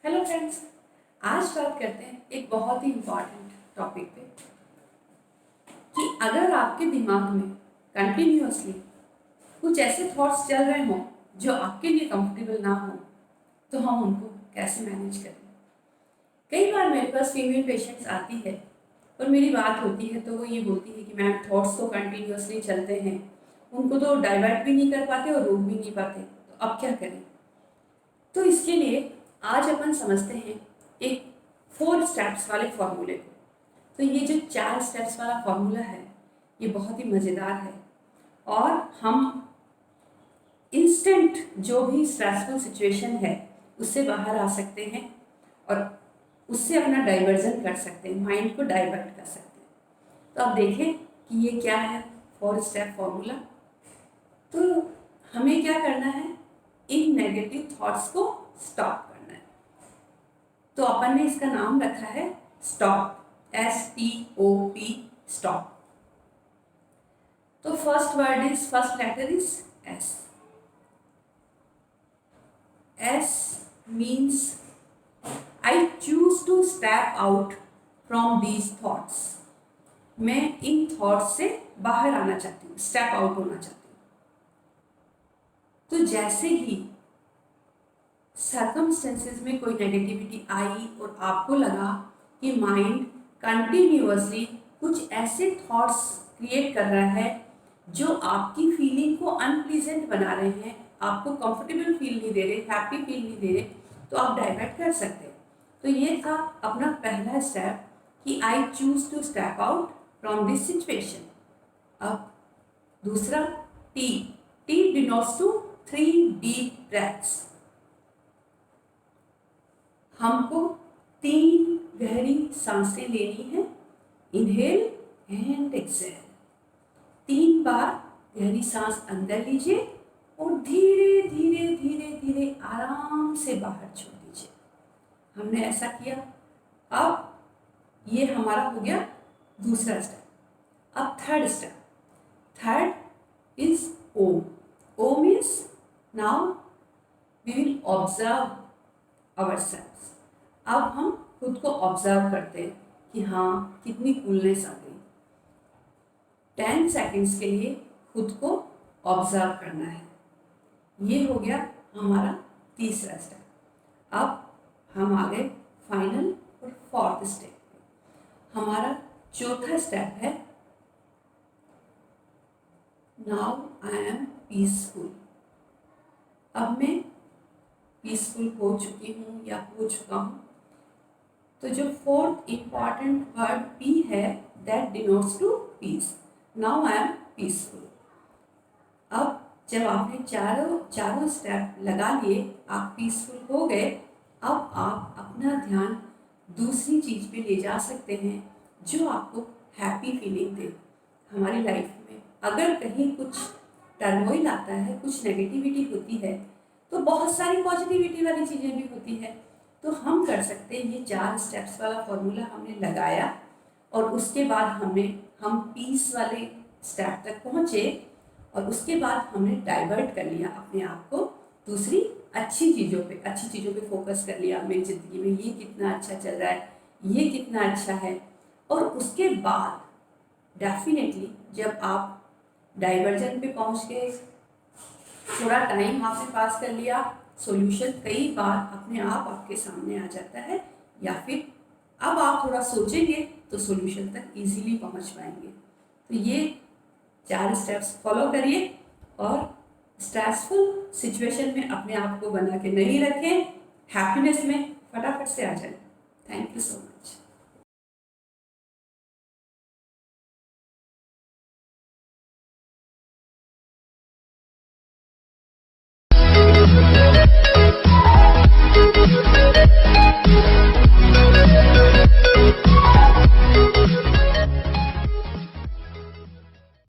Hello friends, आज बात करते हैं एक बहुत ही इम्पॉर्टेंट टॉपिक पे कि अगर आपके दिमाग में कंटिन्यूअसली कुछ ऐसे थॉट्स चल रहे हों जो आपके लिए कंफर्टेबल ना हो तो हम उनको कैसे मैनेज करें। कई बार मेरे पास फीमेल पेशेंट्स आती है और मेरी बात होती है तो वो ये बोलती है कि मैम थॉट्स तो कंटिन्यूअसली चलते हैं, उनको तो डाइवर्ट भी नहीं कर पाते और रोक भी नहीं पाते, तो अब क्या करें। तो इसके लिए आज अपन समझते हैं एक 4 स्टेप्स वाले फॉर्मूले को। तो ये जो 4 स्टेप्स वाला फॉर्मूला है ये बहुत ही मज़ेदार है और हम इंस्टेंट जो भी स्ट्रेसफुल सिचुएशन है उससे बाहर आ सकते हैं और उससे अपना डाइवर्जन कर सकते हैं, माइंड को डाइवर्ट कर सकते हैं। तो अब देखें कि ये क्या है 4 स्टेप फॉर्मूला। तो हमें क्या करना है, इन नेगेटिव थॉट्स को स्टॉप करना है। तो अपन ने इसका नाम रखा है स्टॉप, STOP, स्टॉप। तो first letter is S. S means I choose to step out from these thoughts. मैं इन थॉट्स से बाहर आना चाहती हूँ, स्टेप आउट होना चाहती हूँ। तो जैसे ही सर्कमस्टेंसेस में कोई नेगेटिविटी आई और आपको लगा कि माइंड कंटिन्यूअसली कुछ ऐसे थॉट्स क्रिएट कर रहा है जो आपकी फीलिंग को अनप्लीजेंट बना रहे हैं, आपको कंफर्टेबल फील नहीं दे रहे, हैप्पी फील नहीं दे रहे, तो आप डाइवर्ट कर सकते हैं। तो ये था अपना पहला स्टेप कि I choose to step out from this situation. अब दूसरा T denotes to 3 deep breaths. हमको 3 गहरी सांसें लेनी है, इनहेल एंड एक्सेल। 3 बार गहरी सांस अंदर लीजिए और धीरे धीरे धीरे धीरे आराम से बाहर छोड़ दीजिए। हमने ऐसा किया। अब ये हमारा हो गया दूसरा स्टेप। अब third is O. O means now we will observe ourselves. अब हम खुद को ऑब्जर्व करते हैं कि हाँ कितनी कूलनेस आ गई। 10 सेकेंड्स के लिए खुद को ऑब्जर्व करना है। ये हो गया हमारा तीसरा स्टेप। अब हम आ गए फाइनल और 4th स्टेप पे। हमारा चौथा स्टेप है नाउ आई एम पीसफुल। अब मैं पीसफुल हो चुकी हूँ या हो चुका हूँ। तो जो 4th इम्पॉर्टेंट वर्ड P है that denotes to peace. Now I am peaceful. अब जब आपने चारों स्टेप लगा लिए, आप पीसफुल हो गए, अब आप अपना ध्यान दूसरी चीज़ पे ले जा सकते हैं जो आपको हैप्पी फीलिंग दे। हमारी लाइफ में अगर कहीं कुछ टर्मोइल आता है, कुछ नेगेटिविटी होती है, तो बहुत सारी पॉजिटिविटी वाली चीज़ें भी होती है। तो हम कर सकते हैं, ये 4 स्टेप्स वाला फॉर्मूला हमने लगाया और उसके बाद हम पीस वाले स्टेप तक पहुँचे और उसके बाद हमने डाइवर्ट कर लिया अपने आप को दूसरी अच्छी चीज़ों पे फोकस कर लिया। मेरी ज़िंदगी में ये कितना अच्छा चल रहा है, ये कितना अच्छा है। और उसके बाद डेफिनेटली जब आप डाइवर्जन पे पहुंच गए, थोड़ा टाइम आपने पास कर लिया, सॉल्यूशन कई बार अपने आप आपके सामने आ जाता है, या फिर अब आप थोड़ा सोचेंगे तो सॉल्यूशन तक इजीली पहुंच पाएंगे। तो ये 4 स्टेप्स फॉलो करिए और स्ट्रेसफुल सिचुएशन में अपने आप को बना के नहीं रखें, हैप्पीनेस में फटाफट से आ जाए। Thank you so much.